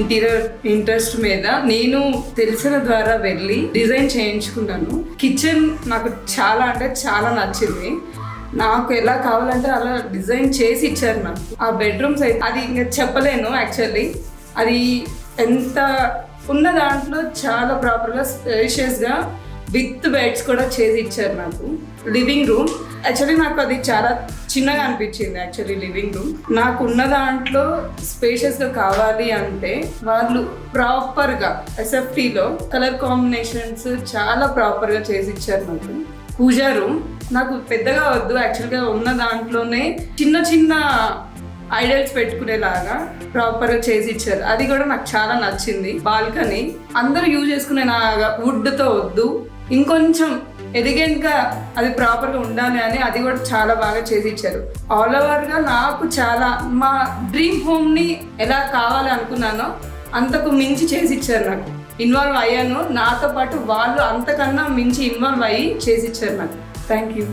Interior interest మీద నేను తెలిసిన ద్వారా వెళ్ళి డిజైన్ చేయించుకున్నాను. కిచెన్ నాకు చాలా అంటే చాలా నచ్చింది. నాకు ఎలా కావాలంటే అలా డిజైన్ చేసి ఇచ్చారు నాకు. ఆ బెడ్రూమ్స్ అయితే అది ఇంకా చెప్పలేను. యాక్చువల్లీ అది ఎంత ఉన్న దాంట్లో చాలా ప్రాపర్గా స్పేషియస్గా విత్ బెడ్స్ కూడా చేసి ఇచ్చారు నాకు. లివింగ్ రూమ్ యాక్చువల్లీ నాకు అది చాలా చిన్నగా అనిపించింది. యాక్చువల్లీ లివింగ్ రూమ్ నాకు ఉన్న దాంట్లో స్పేషియస్గా కావాలి అంటే వాళ్ళు ప్రాపర్గా ఎస్ఎఫ్టీలో కలర్ కాంబినేషన్స్ చాలా ప్రాపర్గా చేసి ఇచ్చారు నాకు. పూజా రూమ్ నాకు పెద్దగా వద్దు, యాక్చువల్గా ఉన్న దాంట్లోనే చిన్న చిన్న ఐడల్స్ పెట్టుకునేలాగా ప్రాపర్గా చేసి ఇచ్చారు. అది కూడా నాకు చాలా నచ్చింది. బాల్కనీ అందరూ యూజ్ చేసుకునే వుడ్తో వద్దు, ఇంకొంచెం ఎలిగెంట్గా అది ప్రాపర్గా ఉండాలి అని అది కూడా చాలా బాగా చేసి ఇచ్చారు. ఆల్ ఓవర్గా నాకు చాలా మా డ్రీమ్ హోమ్ని ఎలా కావాలి అనుకున్నానో అంతకు మించి చేసి ఇచ్చారు. నాకు ఇన్వాల్వ్ అయ్యాను, నాతో పాటు వాళ్ళు అంతకన్నా మించి ఇన్వాల్వ్ అయ్యి చేసి ఇచ్చారు నాకు. Thank you.